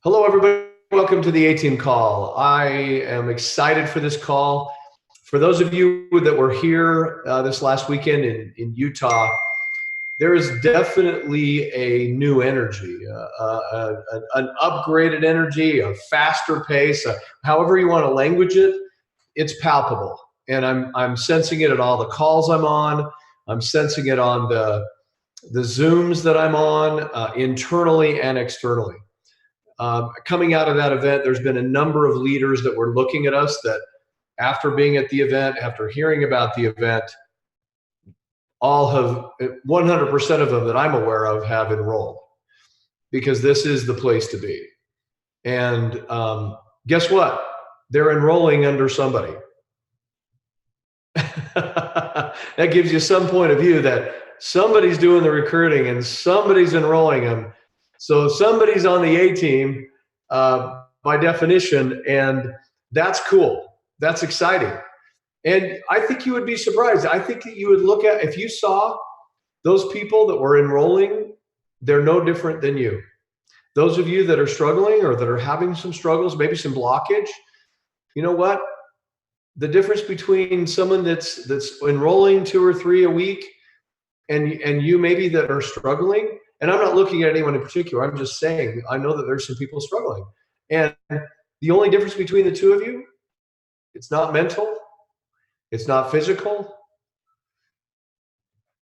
Hello, everybody. Welcome to the A-Team call. I am excited for this call. For those of you that were here this last weekend in Utah, there is definitely a new energy, an upgraded energy, a faster pace, however you want to language it. It's palpable, and I'm sensing it at all the calls I'm on. I'm sensing it on the Zooms that I'm on, internally and externally. Coming out of that event, there's been a number of leaders that were looking at us that after being at the event, after hearing about the event, all have 100% of them that I'm aware of have enrolled because this is the place to be. And guess what? They're enrolling under somebody. That gives you some point of view that somebody's doing the recruiting and somebody's enrolling them. So somebody's on the A-Team by definition, and that's cool. That's exciting. And I think you would be surprised. I think that you would look at, if you saw those people that were enrolling, they're no different than you. Those of you that are struggling or that are having some struggles, maybe some blockage, you know what? The difference between someone that's enrolling 2 or 3 a week and you maybe that are struggling, and I'm not looking at anyone in particular, I'm just saying I know that there's some people struggling. And the only difference between the two of you, it's not mental, it's not physical.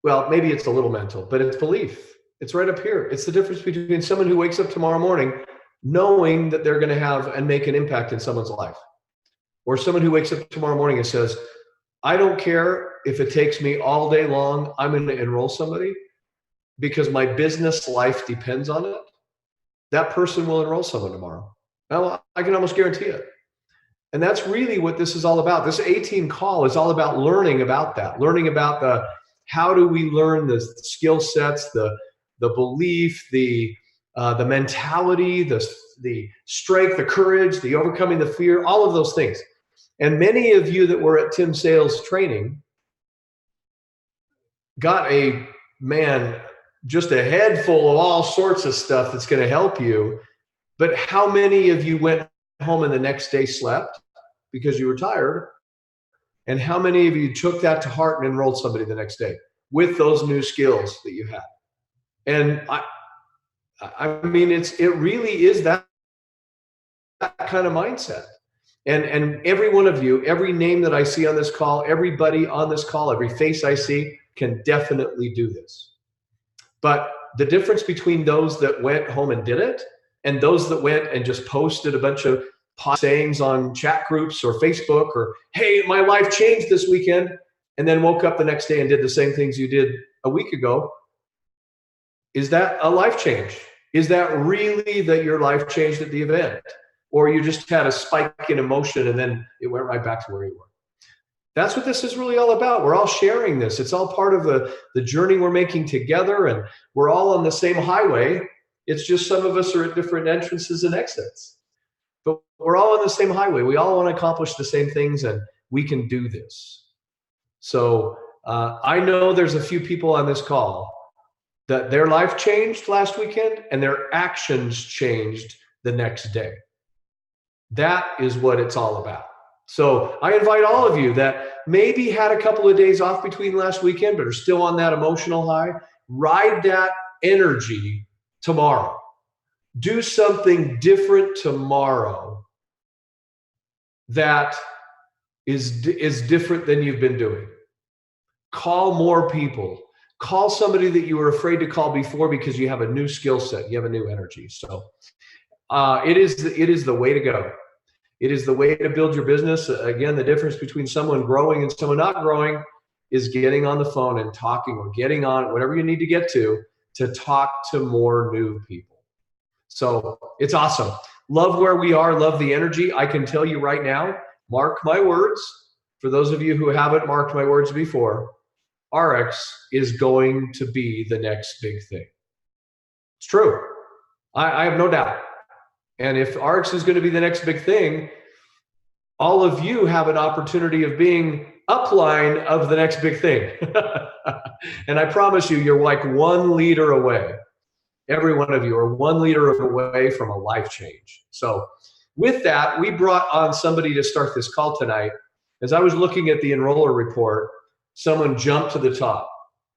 Well, maybe it's a little mental, but it's belief. It's right up here. It's the difference between someone who wakes up tomorrow morning knowing that they're going to have and make an impact in someone's life, or someone who wakes up tomorrow morning and says, I don't care if it takes me all day long, I'm going to enroll somebody because my business life depends on it. That person will enroll someone tomorrow. Now, I can almost guarantee it. And that's really what this is all about. This A-Team call is all about learning about that, learning about how do we learn the skill sets, the belief, the mentality, the strength, the courage, the overcoming the fear, all of those things. And many of you that were at Tim Sales training got just a head full of all sorts of stuff that's going to help you. But how many of you went home and the next day slept because you were tired? And how many of you took that to heart and enrolled somebody the next day with those new skills that you had? And I mean, it really is that kind of mindset. And every one of you, every name that I see on this call, everybody on this call, every face I see can definitely do this. But the difference between those that went home and did it and those that went and just posted a bunch of sayings on chat groups or Facebook or, hey, my life changed this weekend, and then woke up the next day and did the same things you did a week ago, is that a life change? Is that really that your life changed at the event? Or you just had a spike in emotion and then it went right back to where you were? That's what this is really all about. We're all sharing this. It's all part of the journey we're making together, and we're all on the same highway. It's just some of us are at different entrances and exits. But we're all on the same highway. We all want to accomplish the same things, and we can do this. So I know there's a few people on this call that their life changed last weekend and their actions changed the next day. That is what it's all about. So I invite all of you that maybe had a couple of days off between last weekend, but are still on that emotional high, ride that energy tomorrow. Do something different tomorrow that is different than you've been doing. Call more people. Call somebody that you were afraid to call before because you have a new skill set. You have a new energy. So it is the way to go. It is the way to build your business. Again, the difference between someone growing and someone not growing is getting on the phone and talking, or getting on whatever you need to get to talk to more new people. So it's awesome. Love where we are. Love the energy. I can tell you right now, mark my words. For those of you who haven't marked my words before, RX is going to be the next big thing. It's true. I have no doubt. And if RX is going to be the next big thing, all of you have an opportunity of being upline of the next big thing. And I promise you, you're like one leader away. Every one of you are 1 liter away from a life change. So with that, we brought on somebody to start this call tonight. As I was looking at the enroller report, someone jumped to the top,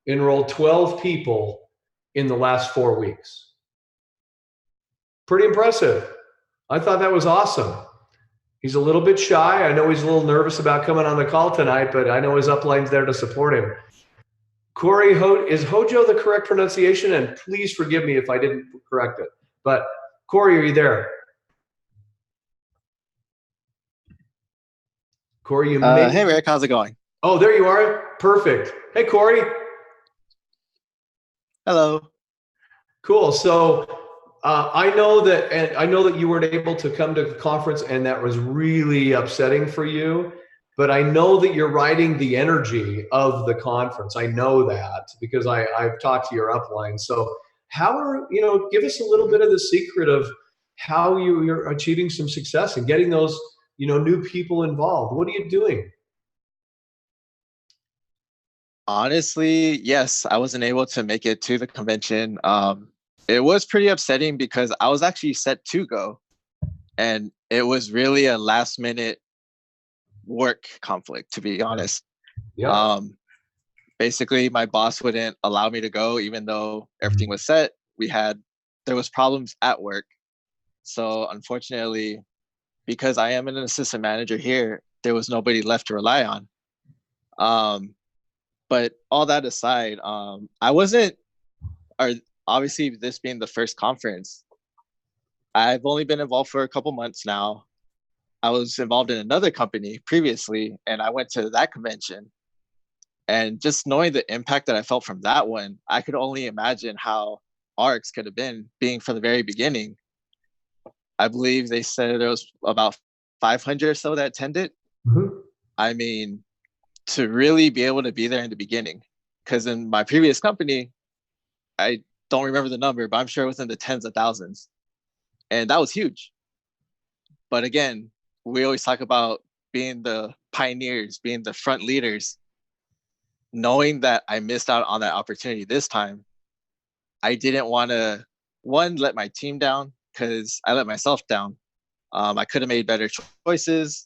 enrolled 12 people in the last 4 weeks. Pretty impressive. I thought that was awesome. He's a little bit shy. I know he's a little nervous about coming on the call tonight, but I know his upline's there to support him. Corey, is Hojo the correct pronunciation? And please forgive me if I didn't correct it. But Corey, are you there? Corey, you may. Hey, Rick, how's it going? Oh, there you are. Perfect. Hey, Corey. Hello. Cool. So I know that you weren't able to come to the conference, and that was really upsetting for you. But I know that you're riding the energy of the conference. I know that because I've talked to your upline. So give us a little bit of the secret of how you're achieving some success and getting those, new people involved. What are you doing? Honestly, yes, I wasn't able to make it to the convention. It was pretty upsetting because I was actually set to go, and it was really a last minute work conflict, to be honest. Yeah. Basically, my boss wouldn't allow me to go, even though everything was set. There was problems at work. So unfortunately, because I am an assistant manager here, there was nobody left to rely on. But all that aside, I wasn't, or obviously this being the first conference, I've only been involved for a couple months now. I was involved in another company previously, and I went to that convention. And just knowing the impact that I felt from that one, I could only imagine how ARCS could have been being from the very beginning. I believe they said there was about 500 or so that attended. Mm-hmm. I mean, to really be able to be there in the beginning, because in my previous company, I don't remember the number, but I'm sure it was in the tens of thousands. And that was huge. But again, we always talk about being the pioneers, being the front leaders. Knowing that I missed out on that opportunity this time, I didn't want to, one, let my team down, because I let myself down. I could have made better choices,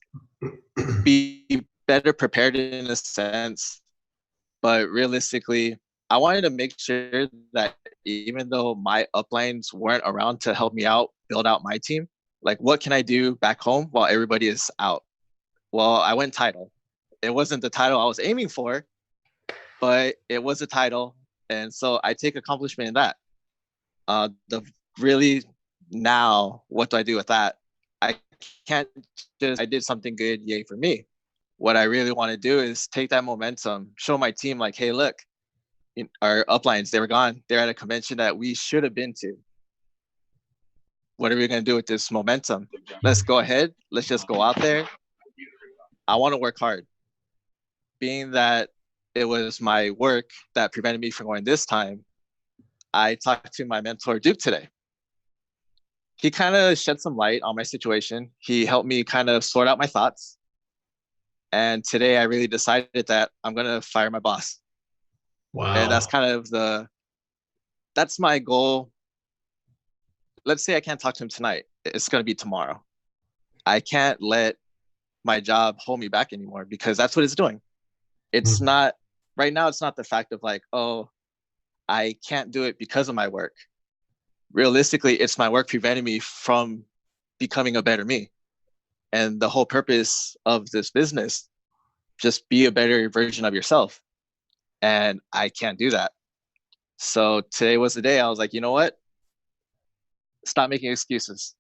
be better prepared in a sense. But realistically, I wanted to make sure that even though my uplines weren't around to help me out, build out my team, like what can I do back home while everybody is out? Well, I went title. It wasn't the title I was aiming for, but it was a title. And so I take accomplishment in that. The really now, what do I do with that? I can't just, I did something good, yay for me. What I really want to do is take that momentum, show my team like, hey, look, our uplines, they were gone. They're at a convention that we should have been to. What are we going to do with this momentum? Let's go ahead. Let's just go out there. I want to work hard. Being that it was my work that prevented me from going this time, I talked to my mentor, Duke, today. He kind of shed some light on my situation. He helped me kind of sort out my thoughts. And today I really decided that I'm going to fire my boss. Wow. And that's kind of that's my goal. Let's say I can't talk to him tonight. It's going to be tomorrow. I can't let my job hold me back anymore, because that's what it's doing. It's not, right now, it's not the fact of like, oh, I can't do it because of my work. Realistically, it's my work preventing me from becoming a better me. And the whole purpose of this business, just be a better version of yourself. And I can't do that. So today was the day I was like, you know what? Stop making excuses.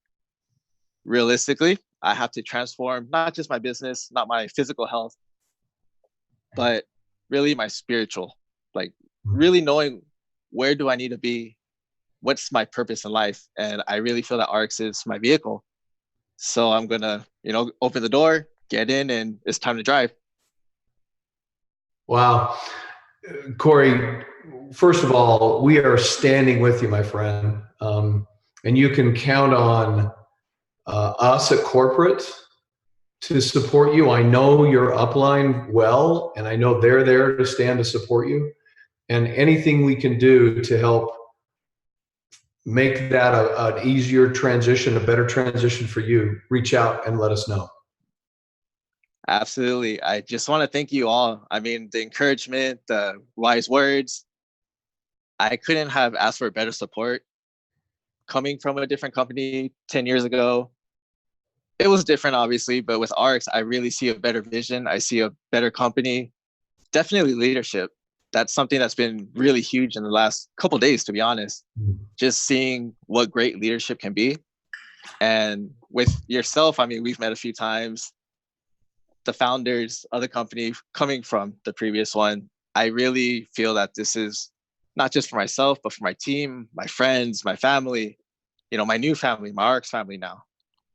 Realistically, I have to transform not just my business, not my physical health, but really my spiritual, like really knowing where do I need to be? What's my purpose in life? And I really feel that ARCS is my vehicle. So I'm going to, open the door, get in, and it's time to drive. Wow. Corey, first of all, we are standing with you, my friend. And you can count on us at corporate to support you. I know your upline well, and I know they're there to stand to support you. And anything we can do to help make that an easier transition, a better transition for you, reach out and let us know. Absolutely. I just want to thank you all. I mean, the encouragement, the wise words. I couldn't have asked for better support. Coming from a different company 10 years ago, it was different, obviously, but with ARCS, I really see a better vision. I see a better company, definitely leadership. That's something that's been really huge in the last couple of days, to be honest. Just seeing what great leadership can be. And with yourself, I mean, we've met a few times. The founders of the company coming from the previous one, I really feel that this is not just for myself, but for my team, my friends, my family, my new family, my ARCS family now.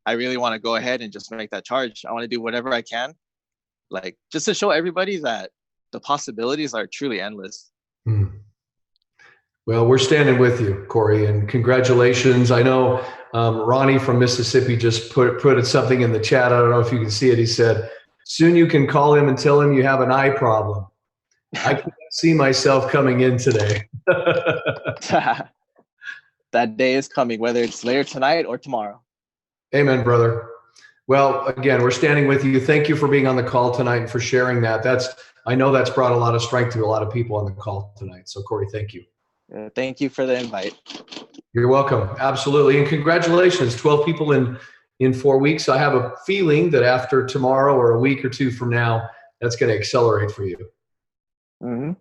I really want to go ahead and just make that charge. I want to do whatever I can, like just to show everybody that the possibilities are truly endless. Well, we're standing with you, Corey, and congratulations. I know Ronnie from Mississippi just put something in the chat. I don't know if you can see it. He said, soon you can call him and tell him you have an eye problem. I can't see myself coming in today. That day is coming, whether it's later tonight or tomorrow. Amen, brother. Well, again, we're standing with you. Thank you for being on the call tonight and for sharing that. I know that's brought a lot of strength to a lot of people on the call tonight. So, Corey, thank you. Thank you for the invite. You're welcome. Absolutely. And congratulations, 12 people in 4 weeks. I have a feeling that after tomorrow or a week or two from now, that's going to accelerate for you. Mm-hmm.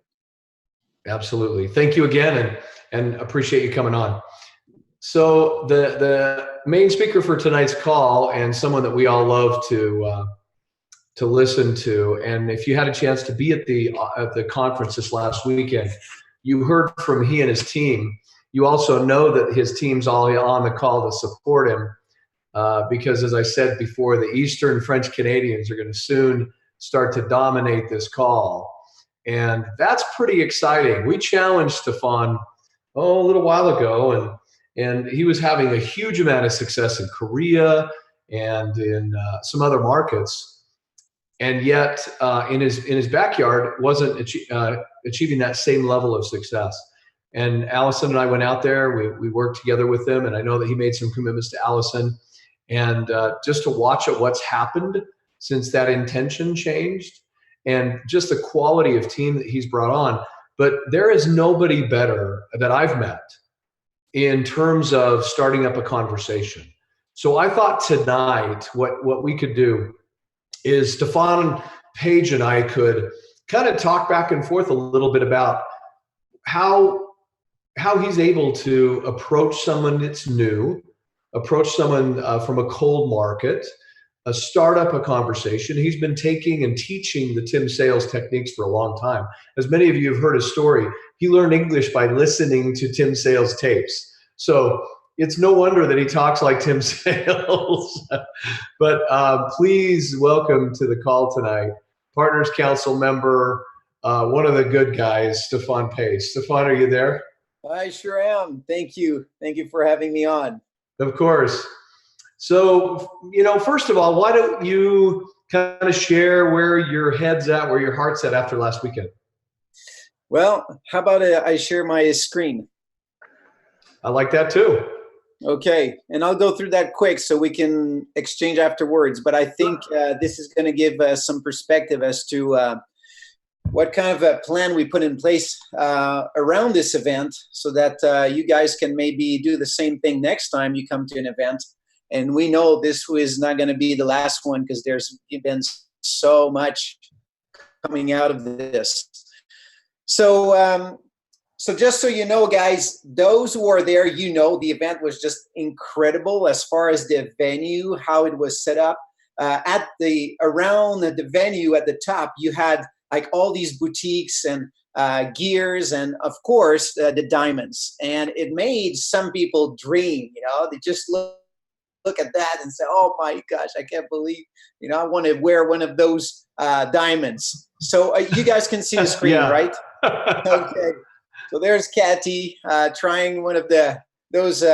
Absolutely. Thank you again, and appreciate you coming on. So the main speaker for tonight's call, and someone that we all love to listen to, and if you had a chance to be at the conference this last weekend, you heard from he and his team. You also know that his team's all on the call to support him because, as I said before, the Eastern French Canadians are going to soon start to dominate this call. And that's pretty exciting. We challenged Stephan a little while ago, and he was having a huge amount of success in Korea and in some other markets. And yet in his backyard wasn't achieving that same level of success. And Allison and I went out there. We worked together with him, and I know that he made some commitments to Allison. And just to watch what's happened since that intention changed, and just the quality of team that he's brought on. But there is nobody better that I've met in terms of starting up a conversation. So I thought tonight what we could do is Stephan Page and I could kind of talk back and forth a little bit about how he's able to approach someone that's new, approach someone from a cold market, start up a conversation. He's been taking and teaching the Tim sales techniques for a long time. As many of you have heard his story, he learned English by listening to Tim sales tapes. So it's no wonder that he talks like Tim Sales. But please welcome to the call tonight, Partners Council member, one of the good guys, Stephan Page. Stephan, are you there? I sure am. Thank you. Thank you for having me on. Of course. So, first of all, why don't you kind of share where your head's at, where your heart's at after last weekend? Well, how about I share my screen? I like that too. Okay, and I'll go through that quick so we can exchange afterwards. But I think this is going to give some perspective as to what kind of a plan we put in place around this event so that you guys can maybe do the same thing next time you come to an event. And we know this is not going to be the last one because there's been so much coming out of this. So just so you know, guys, those who are there, the event was just incredible as far as the venue, how it was set up. Around the venue at the top, you had like all these boutiques and gears and, of course, the diamonds. And it made some people dream, they just look at that and say, oh my gosh, I can't believe, I want to wear one of those diamonds. So you guys can see the screen, Yeah. right? Okay. So there's Kathy trying one of those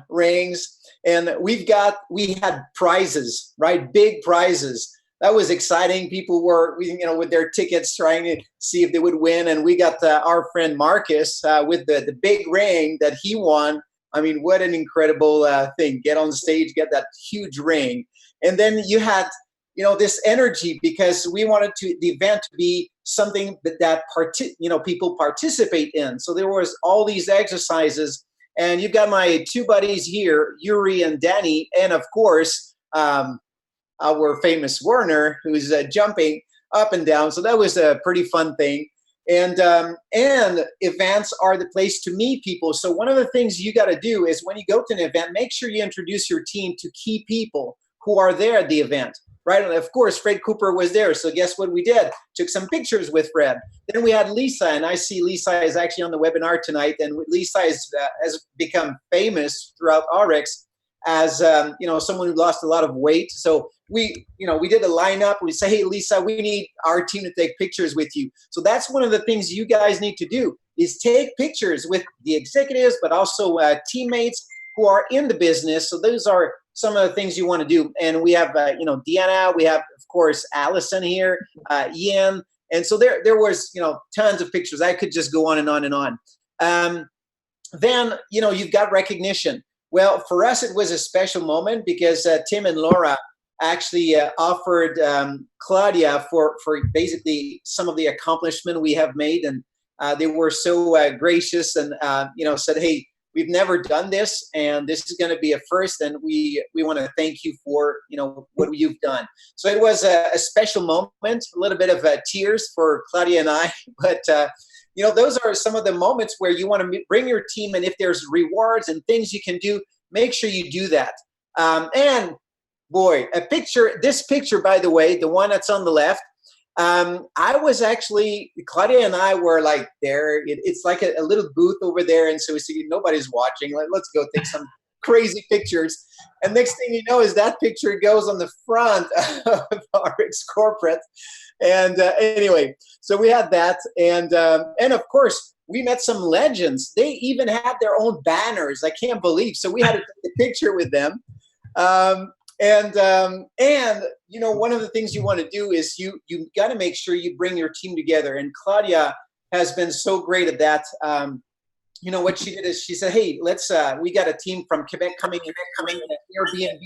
rings. And we had prizes, right? Big prizes. That was exciting. People were, with their tickets trying to see if they would win. And we got our friend Marcus with the big ring that he won I mean, what an incredible thing. Get on stage, get that huge ring. And then you had, this energy, because we wanted the event to be something that people participate in. So there was all these exercises, and you've got my two buddies here, Yuri and Danny, and of course, our famous Werner, who's jumping up and down. So that was a pretty fun thing. And events are the place to meet people. So one of the things you got to do is when you go to an event, make sure you introduce your team to key people who are there at the event. Right. And of course, Fred Cooper was there. So guess what we did? Took some pictures with Fred. Then we had Lisa, and I see Lisa is actually on the webinar tonight. And Lisa has become famous throughout RX as someone who lost a lot of weight. So we did a lineup. We say, hey, Lisa, we need our team to take pictures with you. So that's one of the things you guys need to do, is take pictures with the executives, but also teammates who are in the business. So those are some of the things you want to do. And we have, Deanna, we have, of course, Allison here, Ian. And so there was, tons of pictures. I could just go on and on and on. Then, you've got recognition. Well, for us, it was a special moment because Tim and Laura actually offered Claudia for basically some of the accomplishment we have made. And they were so gracious and, said, hey, we've never done this, and this is going to be a first, and we want to thank you for, what you've done. So it was a special moment, a little bit of tears for Claudia and I, but those are some of the moments where you want to bring your team, and if there's rewards and things you can do, make sure you do that. And boy, this picture, by the way, the one that's on the left, I was actually, Claudia and I were like there. It's like a little booth over there. And so we said, nobody's watching. Let's go take some crazy pictures. And next thing you know is that picture goes on the front of RX Corporate. And anyway, so we had that. And of course, we met some legends. They even had their own banners. I can't believe. So we had to take a picture with them. And one of the things you want to do is you got to make sure you bring your team together. And Claudia has been so great at that. What she did is she said, hey, we got a team from Quebec coming in Airbnb.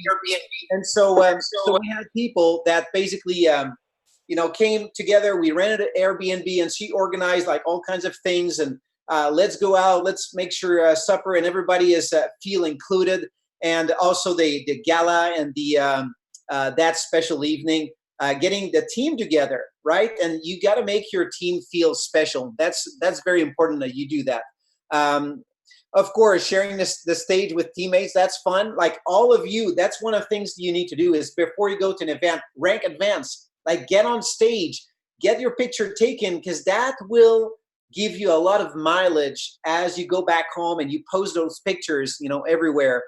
And so we had people that basically, came together. We rented an Airbnb, and she organized like all kinds of things. And let's go out. Let's make sure supper and everybody is feel included. And also the gala and the that special evening, getting the team together, right? And you got to make your team feel special. That's very important that you do that. Of course, sharing the stage with teammates, that's fun. Like all of you, that's one of the things you need to do is before you go to an event, rank advance. Like get on stage, get your picture taken, because that will give you a lot of mileage as you go back home and you post those pictures, everywhere.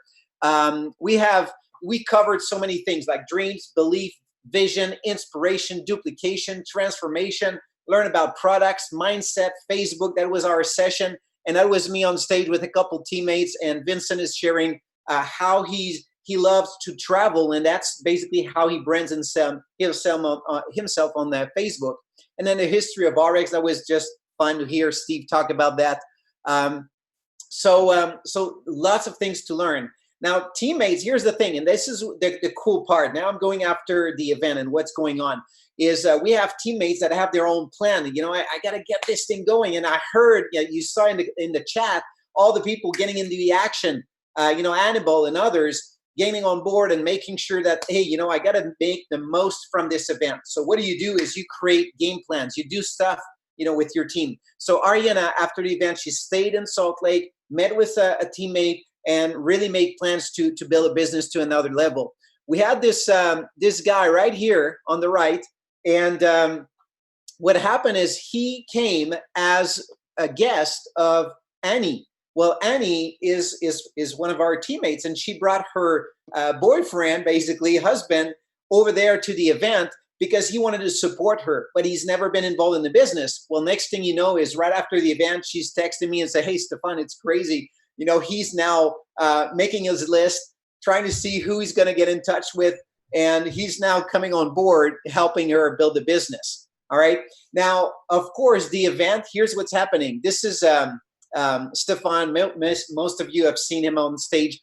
We covered so many things like dreams, belief, vision, inspiration, duplication, transformation, learn about products, mindset, Facebook. That was our session. And that was me on stage with a couple teammates, and Vincent is sharing how he loves to travel. And that's basically how he brands himself on the Facebook. And then the history of RX, that was just fun to hear Steve talk about that. So lots of things to learn. Now, teammates, here's the thing, and this is the cool part. Now I'm going after the event and what's going on is we have teammates that have their own plan. I got to get this thing going. And I heard, you saw in the chat, all the people getting into the action, Annabelle and others getting on board and making sure that, hey, I got to make the most from this event. So what do? Is you create game plans. You do stuff, with your team. So Ariana, after the event, she stayed in Salt Lake, met with a teammate, and really made plans to build a business to another level. We had this guy right here on the right, and what happened is he came as a guest of Annie. Well, Annie is one of our teammates, and she brought her boyfriend, basically husband, over there to the event because he wanted to support her, but he's never been involved in the business. Well, next thing you know is right after the event, she's texting me and say, hey, Stephan, it's crazy. He's now making his list, trying to see who he's going to get in touch with. And he's now coming on board, helping her build a business. All right. Now, of course, the event, here's what's happening. This is Stephan, most of you have seen him on stage.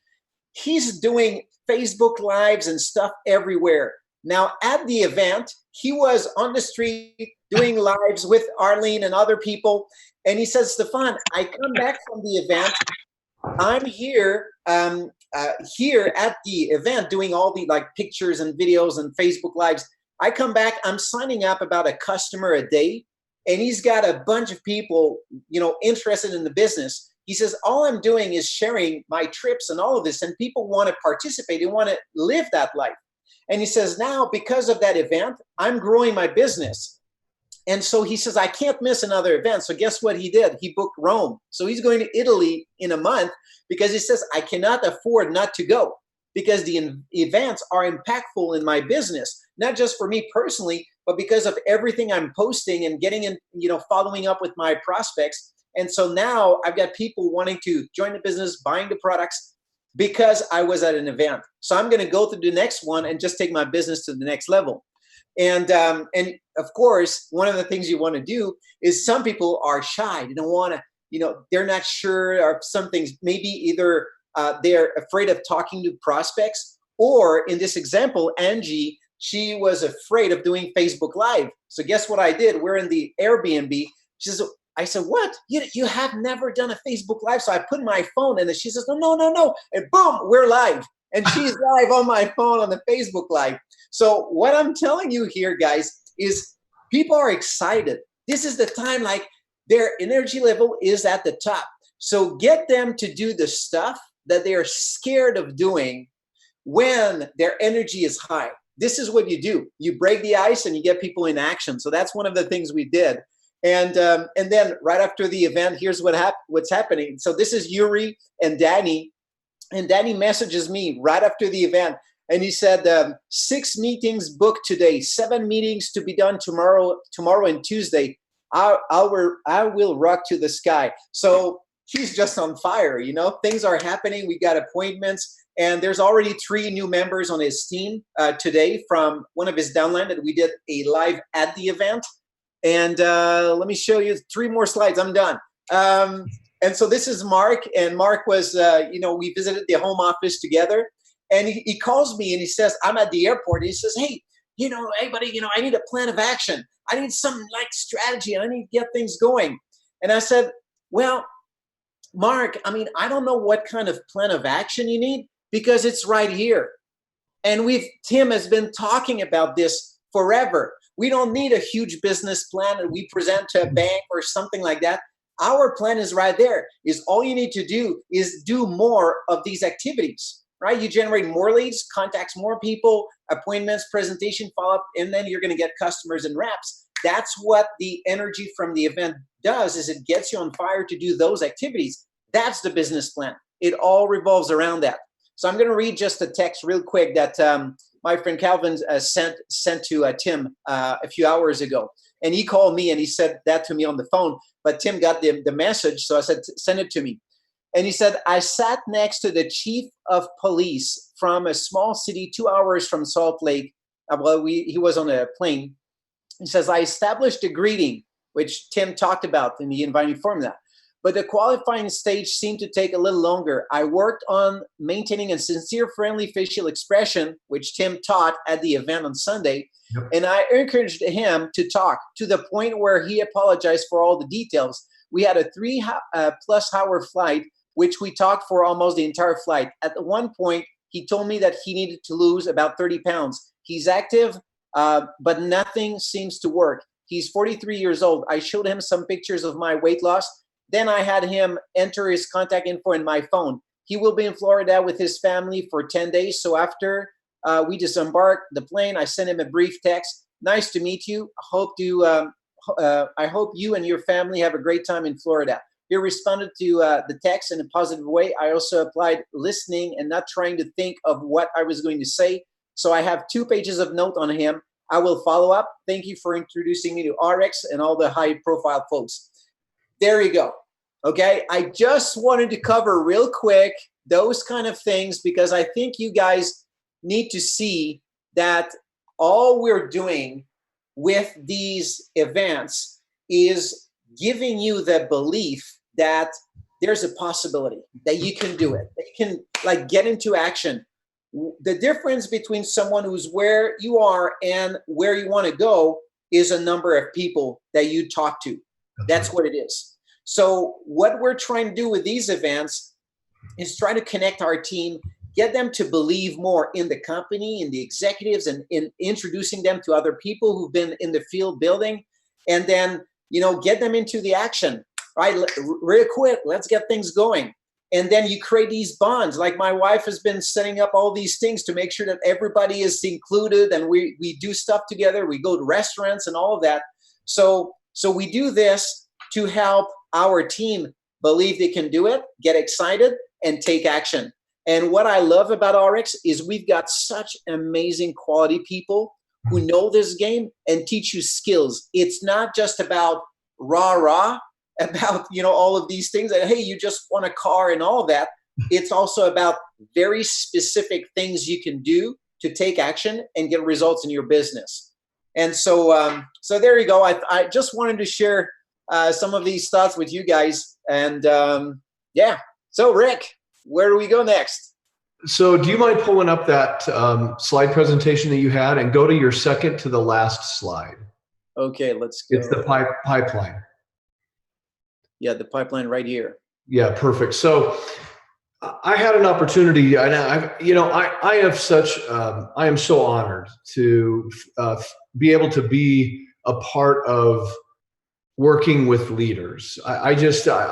He's doing Facebook Lives and stuff everywhere. Now, at the event, he was on the street doing lives with Arlene and other people. And he says, Stephan, I come back from the event. I'm here here at the event doing all the like pictures and videos and Facebook Lives. I come back, I'm signing up about a customer a day, and he's got a bunch of people, you know, interested in the business. He says, all I'm doing is sharing my trips and all of this, and people want to participate. They want to live that life. And he says, now, because of that event, I'm growing my business. And so he says, I can't miss another event. So guess what he did? He booked Rome. So he's going to Italy in a month because he says, I cannot afford not to go because the events are impactful in my business, not just for me personally, but because of everything I'm posting and getting in, you know, following up with my prospects. And so now I've got people wanting to join the business, buying the products because I was at an event. So I'm going to go to the next one and just take my business to the next level. And of course, one of the things you want to do is some people are shy. They don't want to, you know, they're not sure of some things. Maybe either they're afraid of talking to prospects, or in this example, Angie, she was afraid of doing Facebook Live. So guess what I did? We're in the Airbnb. She says, I said, what? You have never done a Facebook Live? So I put my phone in and she says, no. And boom, we're live. And she's live on my phone on the Facebook Live. So what I'm telling you here, guys, is people are excited. This is the time, like, their energy level is at the top. So get them to do the stuff that they are scared of doing when their energy is high. This is what you do. You break the ice and you get people in action. So that's one of the things we did. And then right after the event, here's what's happening. So this is Yuri and Danny. And Danny messages me right after the event. And he said, 6 meetings booked today, 7 meetings to be done tomorrow and Tuesday. I will rock to the sky. So he's just on fire, you know, things are happening. We got appointments, and there's already 3 new members on his team today from one of his downline that we did a live at the event. And let me show you 3 more slides. I'm done. And so this is Mark, and Mark was, you know, we visited the home office together. And he calls me and he says, I'm at the airport. And he says, hey, you know, hey, buddy, you know, I need a plan of action. I need some like strategy, and I need to get things going. And I said, well, Mark, I mean, I don't know what kind of plan of action you need because it's right here. And Tim has been talking about this forever. We don't need a huge business plan that we present to a bank or something like that. Our plan is right there. Is all you need to do is do more of these activities. Right? You generate more leads, contacts more people, appointments, presentation, follow-up, and then you're going to get customers and reps. That's what the energy from the event does, is it gets you on fire to do those activities. That's the business plan. It all revolves around that. So I'm going to read just a text real quick that my friend Calvin sent to Tim a few hours ago. And he called me and he said that to me on the phone, but Tim got the message, so I said, send it to me. And he said, I sat next to the chief of police from a small city 2 hours from Salt Lake. Well, he was on a plane. He says, I established a greeting, which Tim talked about in the inviting formula. But the qualifying stage seemed to take a little longer. I worked on maintaining a sincere, friendly facial expression, which Tim taught at the event on Sunday. Yep. And I encouraged him to talk to the point where he apologized for all the details. We had a 3+ hour flight, which we talked for almost the entire flight. At one point, he told me that he needed to lose about 30 pounds. He's active, but nothing seems to work. He's 43 years old. I showed him some pictures of my weight loss. Then I had him enter his contact info in my phone. He will be in Florida with his family for 10 days. So after we disembarked the plane, I sent him a brief text. Nice to meet you. I hope you and your family have a great time in Florida. He responded to the text in a positive way. I also applied listening and not trying to think of what I was going to say. So I have 2 pages of note on him. I will follow up. Thank you for introducing me to RX and all the high-profile folks. There you go. Okay, I just wanted to cover real quick those kind of things because I think you guys need to see that all we're doing with these events is giving you the belief that there's a possibility that you can do it, that you can like get into action. The difference between someone who's where you are and where you want to go is a number of people that you talk to. That's what it is. So what we're trying to do with these events is try to connect our team, get them to believe more in the company, in the executives, and in introducing them to other people who've been in the field building, and then, you know, get them into the action, right? Real quick, let's get things going. And then you create these bonds. Like my wife has been setting up all these things to make sure that everybody is included, and we do stuff together. We go to restaurants and all of that. So we do this to help our team believe they can do it, get excited, and take action. And what I love about RX is we've got such amazing quality people who know this game and teach you skills. It's not just about rah-rah, about, you know, all of these things that, hey, you just want a car and all of that. It's also about very specific things you can do to take action and get results in your business. And so there you go. I just wanted to share some of these thoughts with you guys. And yeah, so Rick, where do we go next? So do you mind pulling up that slide presentation that you had and go to your second to the last slide? Okay, let's go. It's the pipeline. Yeah, the pipeline right here. Yeah, perfect. So I had an opportunity, and I am so honored to be able to be a part of working with leaders. I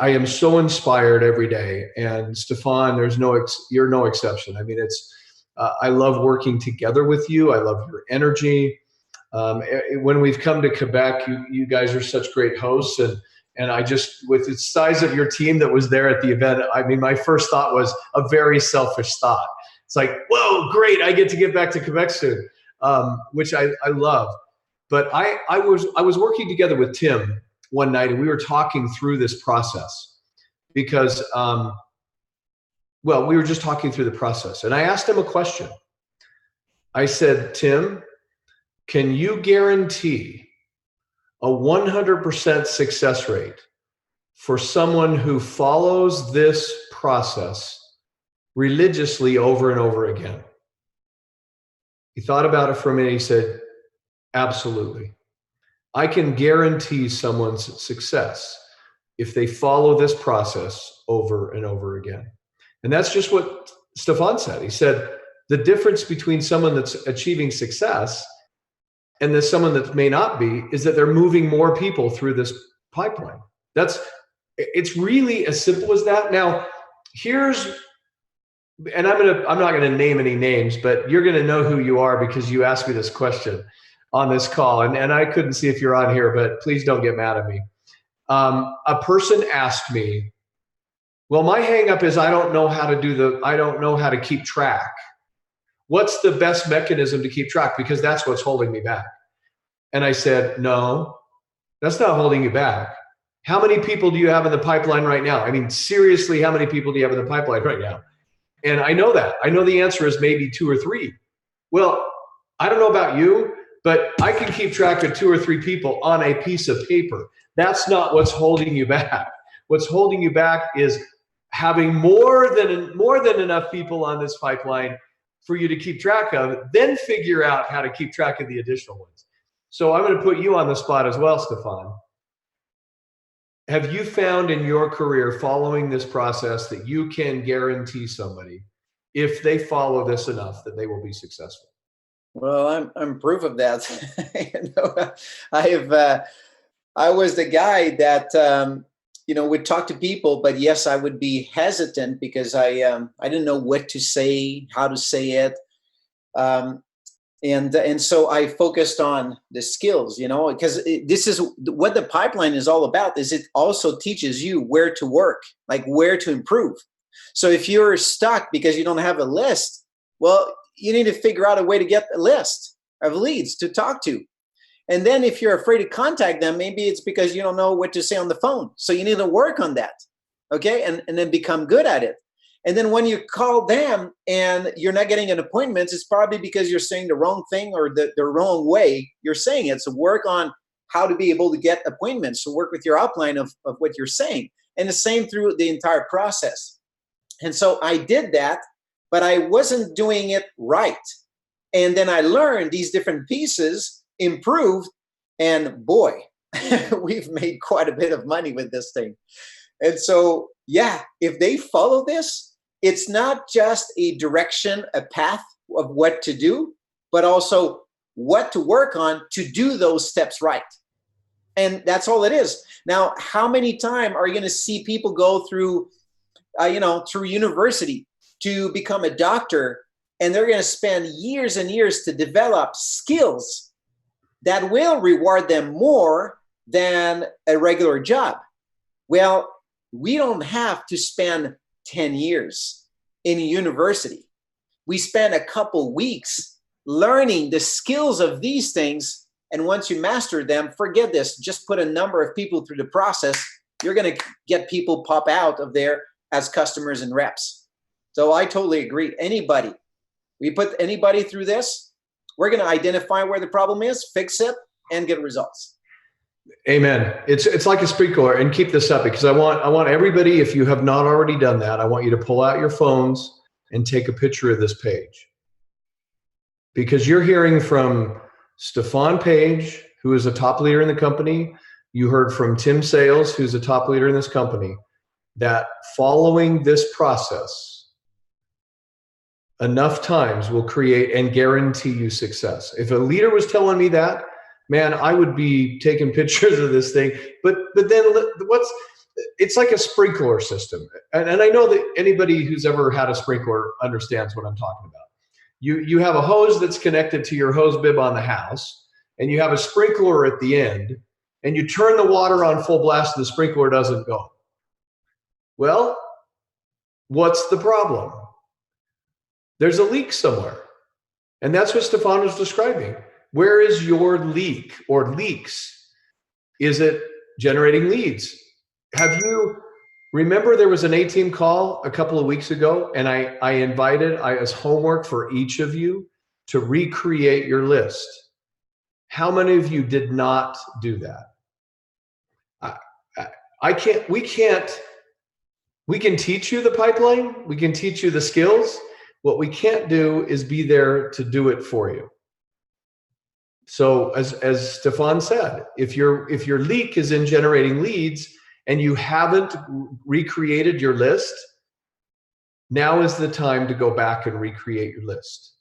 am so inspired every day, and Stephan, you're no exception. I mean, I love working together with you. I love your energy. When we've come to Quebec, you guys are such great hosts, and I just, with the size of your team that was there at the event, I mean, my first thought was a very selfish thought. It's like, whoa, great, I get to get back to Quebec soon, which I love. But I was working together with Tim one night, and we were talking through this process because, we were just talking through the process. And I asked him a question. I said, Tim, can you guarantee a 100% success rate for someone who follows this process religiously over and over again? He thought about it for a minute. He said, absolutely. I can guarantee someone's success if they follow this process over and over again. And that's just what Stephan said. He said, the difference between someone that's achieving success and there's someone that may not be is that they're moving more people through this pipeline. It's really as simple as that. Now, and I'm not going to name any names, but you're going to know who you are because you asked me this question on this call. And I couldn't see if you're on here, but please don't get mad at me. A person asked me, well, my hang up is I don't know how to keep track. What's the best mechanism to keep track? Because that's what's holding me back. And I said, no, that's not holding you back. How many people do you have in the pipeline right now? I mean, seriously, how many people do you have in the pipeline right now? And I know that. I know the answer is maybe 2 or 3. Well, I don't know about you, but I can keep track of 2 or 3 people on a piece of paper. That's not what's holding you back. What's holding you back is having more than enough people on this pipeline for you to keep track of, then figure out how to keep track of the additional ones. So I'm going to put you on the spot as well, Stephan. Have you found in your career following this process that you can guarantee somebody, if they follow this enough, that they will be successful? Well, I'm proof of that. I was the guy that would talk to people, but yes, I would be hesitant because I didn't know what to say, how to say it, and so I focused on the skills, because this is what the pipeline is all about. Is it also teaches you where to work, like where to improve. So if you're stuck because you don't have a list, well, you need to figure out a way to get a list of leads to talk to. And then if you're afraid to contact them, maybe it's because you don't know what to say on the phone. So you need to work on that, okay? And then become good at it. And then when you call them and you're not getting an appointment, it's probably because you're saying the wrong thing or the wrong way you're saying it. So work on how to be able to get appointments. So work with your outline of what you're saying. And the same through the entire process. And so I did that, but I wasn't doing it right. And then I learned these different pieces, improved, and boy, we've made quite a bit of money with this thing. And so, yeah, if they follow this, it's not just a direction, a path of what to do, but also what to work on to do those steps right. And that's all it is. Now, how many times are you going to see people go through, through university to become a doctor, and they're going to spend years and years to develop skills that will reward them more than a regular job? Well, we don't have to spend 10 years in a university. We spend a couple weeks learning the skills of these things. And once you master them, forget this, just put a number of people through the process. You're going to get people pop out of there as customers and reps. So I totally agree. Anybody, we put anybody through this, we're going to identify where the problem is, fix it, and get results. Amen. It's like a sprinkler, and keep this up, because I want everybody, if you have not already done that, I want you to pull out your phones and take a picture of this page, because you're hearing from Stephan Page, who is a top leader in the company. You heard from Tim Sales, who's a top leader in this company, that following this process enough times will create and guarantee you success. If a leader was telling me that, man, I would be taking pictures of this thing. But then it's like a sprinkler system. And I know that anybody who's ever had a sprinkler understands what I'm talking about. You have a hose that's connected to your hose bib on the house, and you have a sprinkler at the end, and you turn the water on full blast and the sprinkler doesn't go. Well, what's the problem? There's a leak somewhere. And that's what Stephan was describing. Where is your leak or leaks? Is it generating leads? Remember there was an A-team call a couple of weeks ago, and I invited as homework for each of you to recreate your list. How many of you did not do that? We can teach you the pipeline. We can teach you the skills. What we can't do is be there to do it for you. So as Stephan said, if your leak is in generating leads and you haven't recreated your list, now is the time to go back and recreate your list.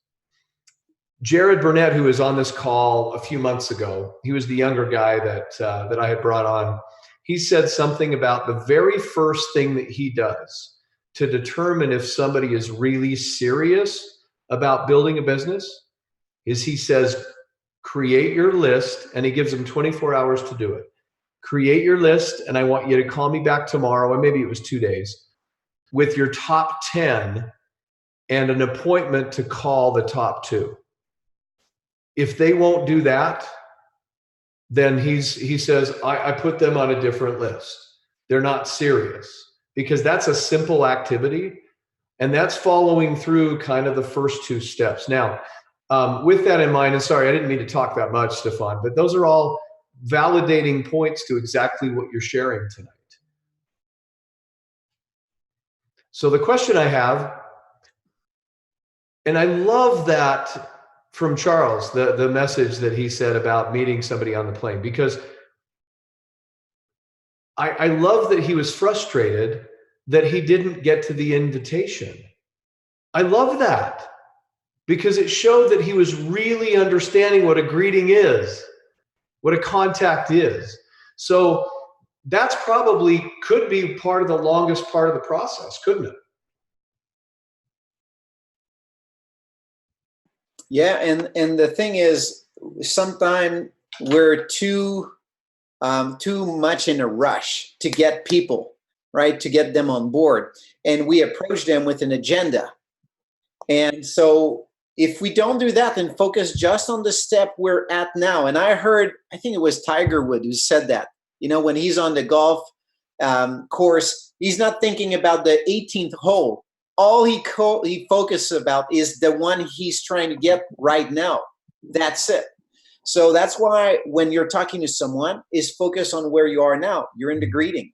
Jared Burnett, who was on this call a few months ago, he was the younger guy that I had brought on. He said something about the very first thing that he does to determine if somebody is really serious about building a business is he says, create your list, and he gives them 24 hours to do it. Create your list, and I want you to call me back tomorrow, or maybe it was 2 days, with your top 10 and an appointment to call the top 2. If they won't do that, then he says, I put them on a different list. They're not serious, because that's a simple activity, and that's following through kind of the first 2 steps. Now, with that in mind, and sorry, I didn't mean to talk that much, Stephan, but those are all validating points to exactly what you're sharing tonight. So the question I have, and I love that from Charles, the message that he said about meeting somebody on the plane, because I love that he was frustrated that he didn't get to the invitation. I love that, because it showed that he was really understanding what a greeting is, what a contact is. So that's probably could be part of the longest part of the process, couldn't it? Yeah, and the thing is, sometimes we're too much in a rush to get people, right, to get them on board, and we approach them with an agenda. And so if we don't do that and focus just on the step we're at now, and I think it was Tiger Woods who said that, when he's on the golf course, he's not thinking about the 18th hole. All he focuses about is the one he's trying to get right now. That's it. So that's why when you're talking to someone, is focus on where you are now. You're in the greeting.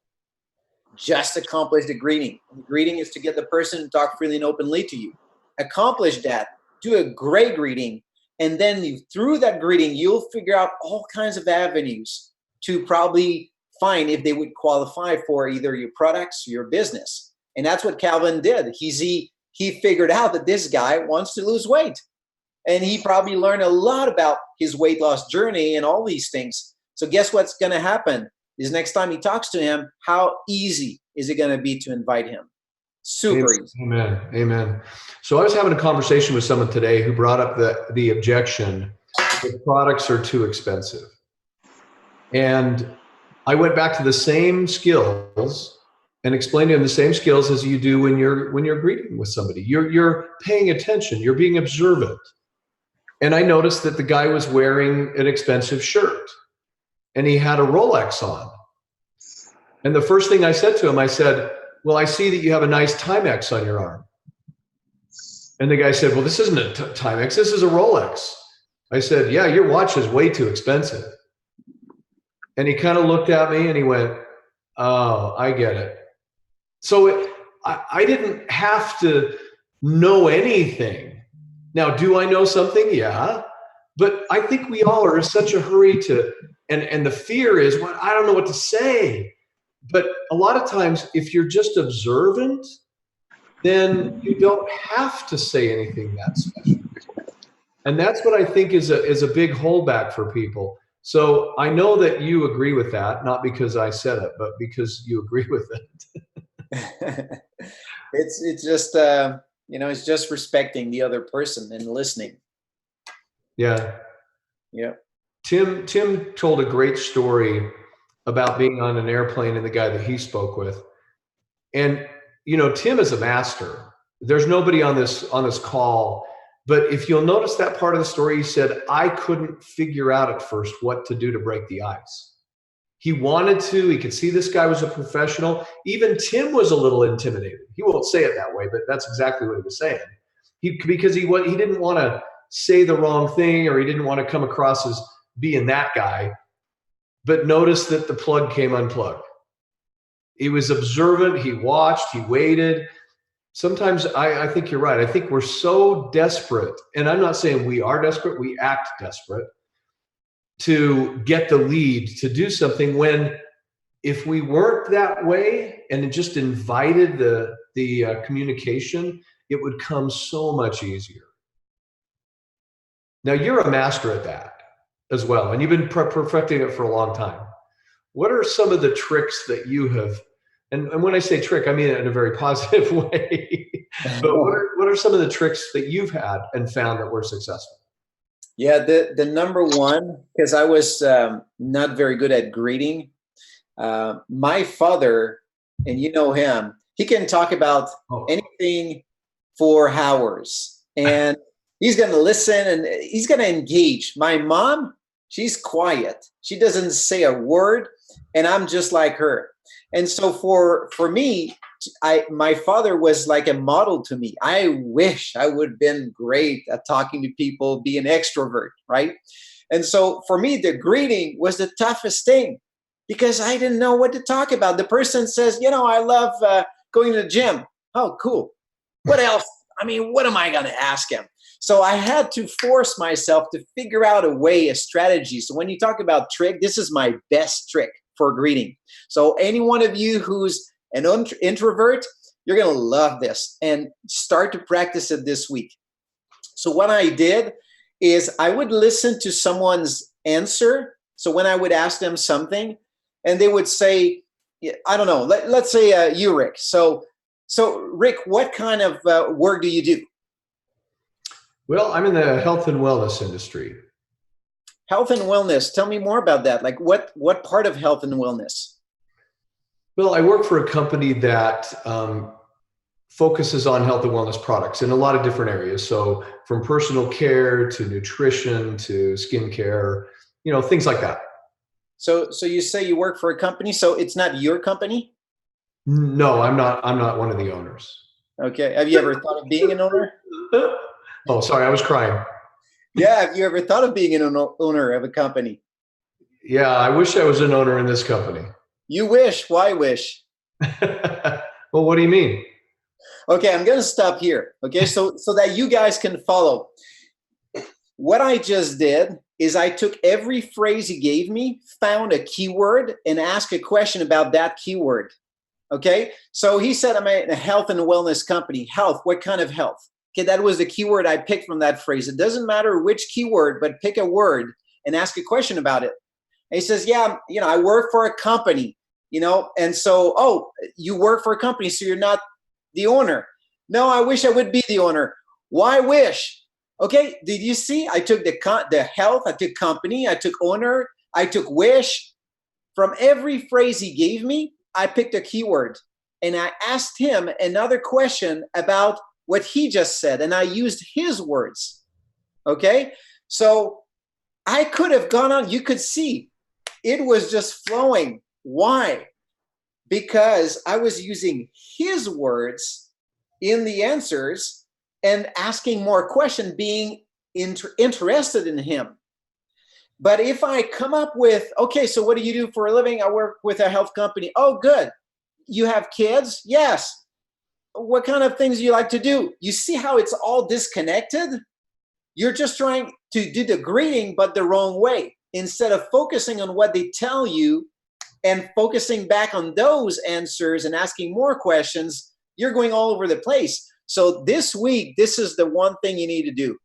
just accomplish the greeting. The greeting is to get the person to talk freely and openly to you. Accomplish that. Do a great greeting. And then through that greeting, you'll figure out all kinds of avenues to probably find if they would qualify for either your products or your business. And that's what Calvin did. He figured out that this guy wants to lose weight. And he probably learned a lot about his weight loss journey and all these things. So guess what's going to happen is next time he talks to him, how easy is it going to be to invite him? Super easy. Amen. Amen. So I was having a conversation with someone today who brought up the objection that products are too expensive. And I went back to the same skills and explained to him the same skills as you do when you're greeting with somebody. You're paying attention. You're being observant. And I noticed that the guy was wearing an expensive shirt and he had a Rolex on. And the first thing I said to him, I said, well, I see that you have a nice Timex on your arm. And the guy said, well, this isn't a Timex, this is a Rolex. I said, yeah, your watch is way too expensive. And he kind of looked at me and he went, oh, I get it. So I didn't have to know anything. Now, do I know something? Yeah. But I think we all are in such a hurry and the fear is, well, I don't know what to say. But a lot of times, if you're just observant, then you don't have to say anything that special. And that's what I think is a big holdback for people. So I know that you agree with that, not because I said it, but because you agree with it. It's just it's just respecting the other person and listening. Yeah. Yeah. Tim told a great story about being on an airplane and the guy that he spoke with. And, Tim is a master. There's nobody on this call, but if you'll notice that part of the story, he said, I couldn't figure out at first what to do to break the ice. He wanted to, he could see this guy was a professional. Even Tim was a little intimidated. He won't say it that way, but that's exactly what he was saying. Because he didn't want to say the wrong thing, or he didn't want to come across as being that guy. But notice that the plug came unplugged. He was observant. He watched. He waited. Sometimes I think you're right. I think we're so desperate, and I'm not saying we are desperate. We act desperate to get the lead to do something, when if we weren't that way and just invited the communication, it would come so much easier. Now, you're a master at that as well, and you've been perfecting it for a long time. What are some of the tricks that you have, and when I say trick, I mean it in a very positive way, but what are some of the tricks that you've had and found that were successful? Yeah, the number one, because I was not very good at greeting. My father, and you know him, he can talk about anything for hours, and he's going to listen and he's going to engage. My mom, she's quiet. She doesn't say a word, and I'm just like her. And so for me, my father was like a model to me. I wish I would have been great at talking to people, be an extrovert, right? And so for me, the greeting was the toughest thing because I didn't know what to talk about. The person says, I love going to the gym. Oh, cool. What else? I mean, what am I going to ask him? So I had to force myself to figure out a strategy. So when you talk about trick, this is my best trick for greeting. So any one of you who's an introvert, you're going to love this and start to practice it this week. So what I did is I would listen to someone's answer. So when I would ask them something and they would say, I don't know, let's say you, Rick. So Rick, what kind of work do you do? Well, I'm in the health and wellness industry. Health and wellness. Tell me more about that. Like what part of health and wellness? Well, I work for a company that focuses on health and wellness products in a lot of different areas. So from personal care to nutrition to skincare, things like that. So you say you work for a company, so it's not your company? No, I'm not one of the owners. Okay. Have you ever thought of being an owner? Oh, sorry, I was crying. Yeah. Have you ever thought of being an owner of a company? Yeah, I wish I was an owner in this company. You wish. Why wish? Well, what do you mean? Okay, I'm going to stop here. Okay, so that you guys can follow. What I just did is I took every phrase he gave me, found a keyword, and asked a question about that keyword. Okay, so he said, I'm a health and wellness company. Health, what kind of health? Okay, that was the keyword I picked from that phrase. It doesn't matter which keyword, but pick a word and ask a question about it. And he says, yeah, I work for a company, and so, oh, you work for a company, so you're not the owner. No, I wish I would be the owner. Why wish? Okay, did you see? I took the health, I took company, I took owner, I took wish. From every phrase he gave me, I picked a keyword and I asked him another question about what he just said, and I used his words. Okay, so I could have gone on. You could see it was just flowing. Why? Because I was using his words in the answers and asking more questions, being interested in him. But if I come up with, okay, so what do you do for a living? I work with a health company. Oh, good. You have kids? Yes. What kind of things do you like to do? You see how it's all disconnected? You're just trying to do the greeting, but the wrong way. Instead of focusing on what they tell you and focusing back on those answers and asking more questions, you're going all over the place. So this week, this is the one thing you need to do,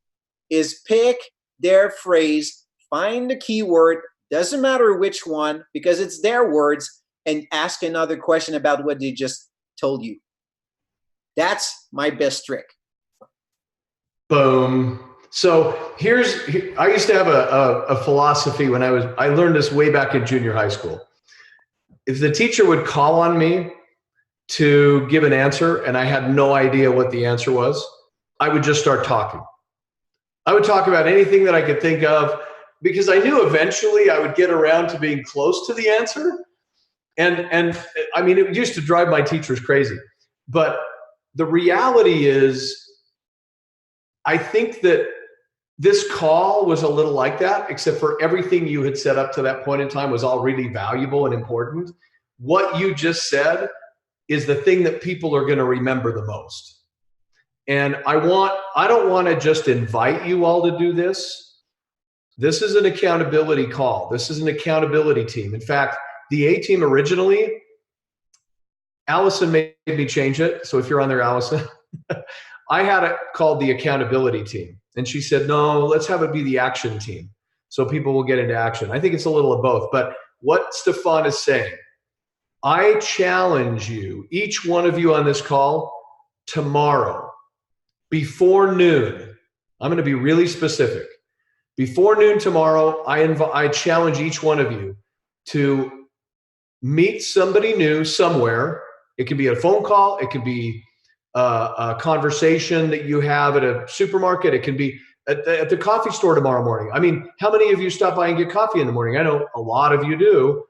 is pick their phrase, find the keyword, doesn't matter which one, because it's their words, and ask another question about what they just told you. That's my best trick. Boom. So I used to have a philosophy when I learned this way back in junior high school. If the teacher would call on me to give an answer and I had no idea what the answer was, I would just start talking. I would talk about anything that I could think of because I knew eventually I would get around to being close to the answer. And I mean, it used to drive my teachers crazy. But the reality is, I think that this call was a little like that, except for everything you had set up to that point in time was all really valuable and important. What you just said is the thing that people are going to remember the most. And I don't want to just invite you all to do this. This is an accountability call. This is an accountability team. In fact, the A team originally, Allison made me change it. So if you're on there, Allison, I had it called the accountability team. And she said, no, let's have it be the action team so people will get into action. I think it's a little of both. But what Stephan is saying, I challenge you, each one of you on this call, tomorrow, before noon. I'm going to be really specific. Before noon tomorrow, I challenge each one of you to meet somebody new somewhere. It can be a phone call. It could be a conversation that you have at a supermarket. It can be at the coffee store tomorrow morning. I mean, how many of you stop by and get coffee in the morning? I know a lot of you do.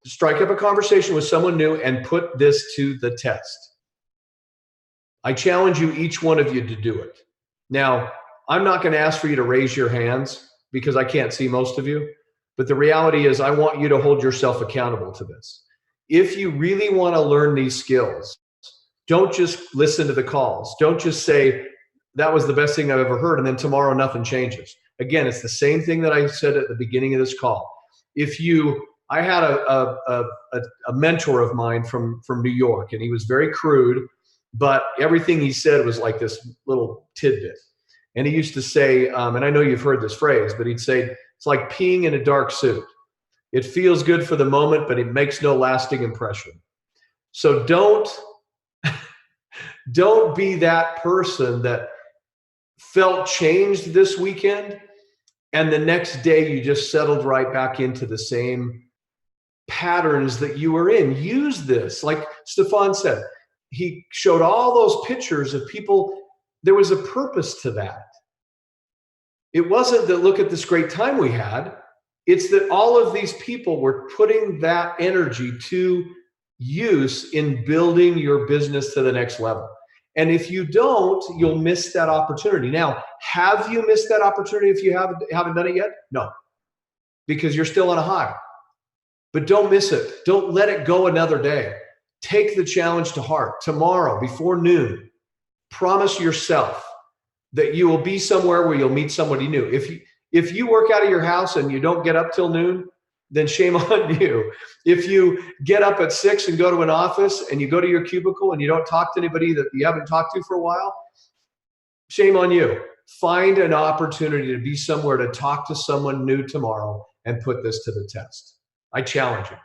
Strike up a conversation with someone new and put this to the test. I challenge you, each one of you, to do it. Now, I'm not going to ask for you to raise your hands because I can't see most of you. But the reality is I want you to hold yourself accountable to this. If you really want to learn these skills, don't just listen to the calls. Don't just say, that was the best thing I've ever heard, and then tomorrow nothing changes. Again, it's the same thing that I said at the beginning of this call. I had a mentor of mine from New York, and he was very crude, but everything he said was like this little tidbit. And he used to say, and I know you've heard this phrase, but he'd say, it's like peeing in a dark suit. It feels good for the moment, but it makes no lasting impression. So don't be that person that felt changed this weekend and the next day you just settled right back into the same patterns that you were in. Use this. Like Stephan said, he showed all those pictures of people. There was a purpose to that. It wasn't that look at this great time we had. It's that all of these people were putting that energy to use in building your business to the next level. And if you don't, you'll miss that opportunity. Now, have you missed that opportunity if you haven't done it yet? No, because you're still on a high. But don't miss it. Don't let it go another day. take the challenge to heart. Tomorrow, before noon, promise yourself that you will be somewhere where you'll meet somebody new. If you work out of your house and you don't get up till noon, then shame on you. If you get up at 6 and go to an office and you go to your cubicle and you don't talk to anybody that you haven't talked to for a while, shame on you. Find an opportunity to be somewhere to talk to someone new tomorrow and put this to the test. I challenge you.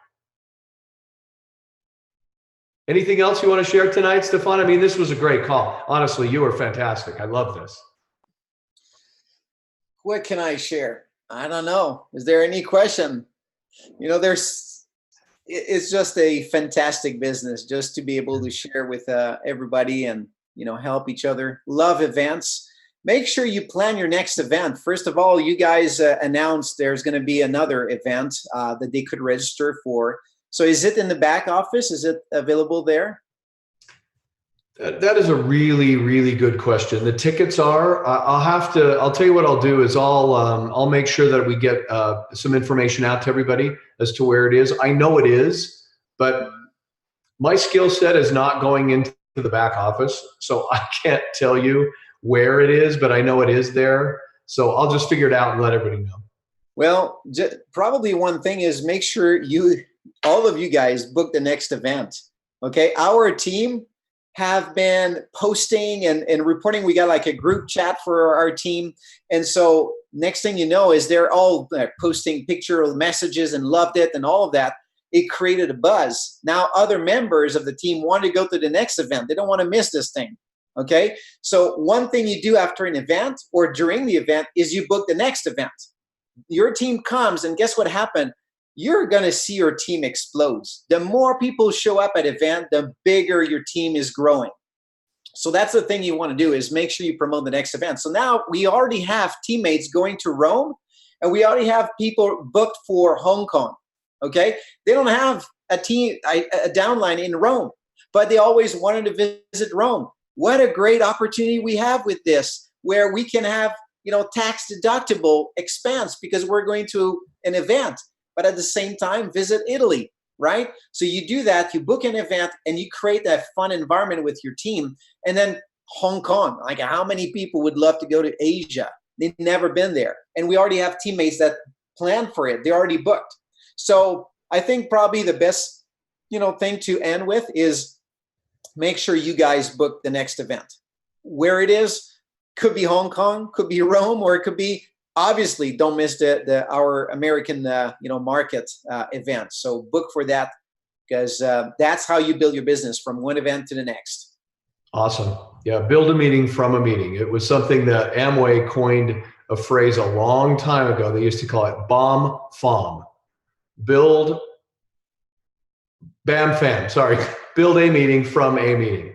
Anything else you want to share tonight, Stephan? I mean, this was a great call. Honestly, you were fantastic. I love this. What can I share? I don't know. Is there any question? You know, it's just a fantastic business just to be able to share with everybody and, you know, help each other. Love events. Make sure you plan your next event. First of all, you guys announced there's going to be another event that they could register for. So is it in the back office? Is it available there? That is a really, really good question. The tickets are, I'll tell you what I'll do is I'll make sure that we get some information out to everybody as to where it is. I know it is, but my skill set is not going into the back office. So I can't tell you where it is, but I know it is there. So I'll just figure it out and let everybody know. Well, probably one thing is make sure all of you guys book the next event. Okay. Our team have been posting and reporting. We got like a group chat for our team. And so next thing you know is they're all posting picture messages and loved it and all of that. It created a buzz. Now other members of the team want to go to the next event. They don't want to miss this thing. Okay. So one thing you do after an event or during the event is you book the next event. Your team comes and guess what happened? You're going to see your team explodes. The more people show up at event, the bigger your team is growing. So that's the thing you want to do is make sure you promote the next event. So now we already have teammates going to Rome and we already have people booked for Hong Kong. Okay. They don't have a downline in Rome, but they always wanted to visit Rome. What a great opportunity we have with this, where we can have, you know, tax deductible expense because we're going to an event, but at the same time visit Italy, right? So you do that, you book an event and you create that fun environment with your team. And then Hong Kong, like how many people would love to go to Asia? They've never been there. And we already have teammates that plan for it. They're already booked. So I think probably the best, you know, thing to end with is make sure you guys book the next event. Where it is, could be Hong Kong, could be Rome, or it could be, obviously, don't miss our American market event. So book for that because that's how you build your business from one event to the next. Awesome. Yeah, build a meeting from a meeting. It was something that Amway coined a phrase a long time ago. They used to call it BOM FOM. Build a meeting from a meeting.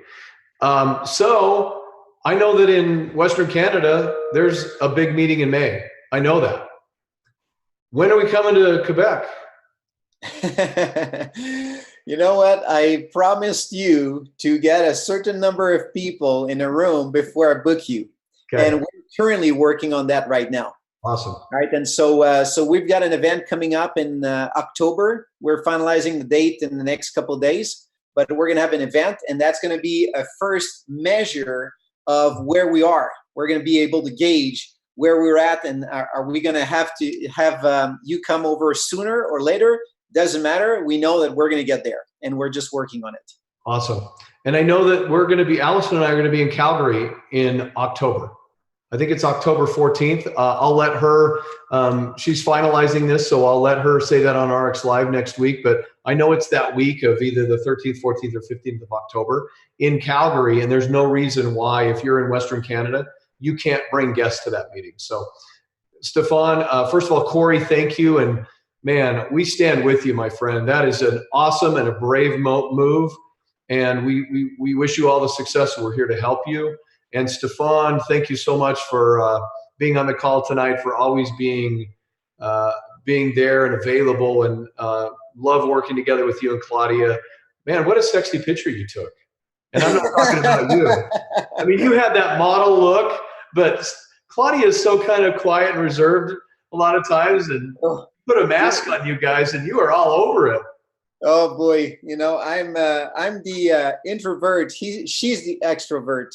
So I know that in Western Canada, there's a big meeting in May. I know that. When are we coming to Quebec? You know what? I promised you to get a certain number of people in a room before I book you. Okay. And we're currently working on that right now. Awesome. All right. And so we've got an event coming up in October. We're finalizing the date in the next couple of days, but we're going to have an event and that's going to be a first measure of where we are. We're going to be able to gauge where we're at and are we going to have you come over sooner or later? Doesn't matter. We know that we're going to get there and we're just working on it. Awesome. And I know that Allison and I are going to be in Calgary in October. I think it's October 14th. I'll let her, she's finalizing this, so I'll let her say that on RX Live next week. But I know it's that week of either the 13th, 14th, or 15th of October in Calgary. And there's no reason why, if you're in Western Canada, you can't bring guests to that meeting. So, Stephan, first of all, Corey, thank you. And man, we stand with you, my friend. That is an awesome and a brave move. And we wish you all the success. We're here to help you. And Stephan, thank you so much for being on the call tonight, for always being there and available, and love working together with you and Claudia. Man, what a sexy picture you took. And I'm not talking about you. I mean, you had that model look, but Claudia is so kind of quiet and reserved a lot of times, and put a mask on you guys and you are all over it. Oh boy, you know, I'm the introvert. She's the extrovert,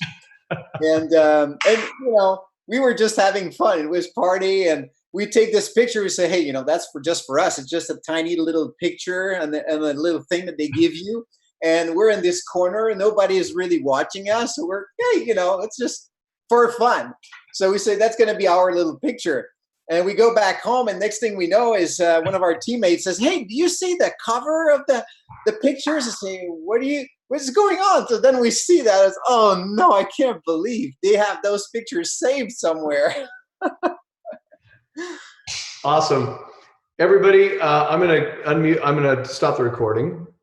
and you know, we were just having fun. It was party, and we take this picture. We say, hey, you know, that's for just for us. It's just a tiny little picture and a little thing that they give you, and we're in this corner, and nobody is really watching us. So we're, hey, you know, it's just for fun. So we say that's going to be our little picture. And we go back home, and next thing we know is one of our teammates says, "Hey, do you see the cover of the pictures?" I say, What's going on?" So then we see that as, oh no, I can't believe they have those pictures saved somewhere. Awesome. Everybody, I'm going to unmute. I'm going to stop the recording.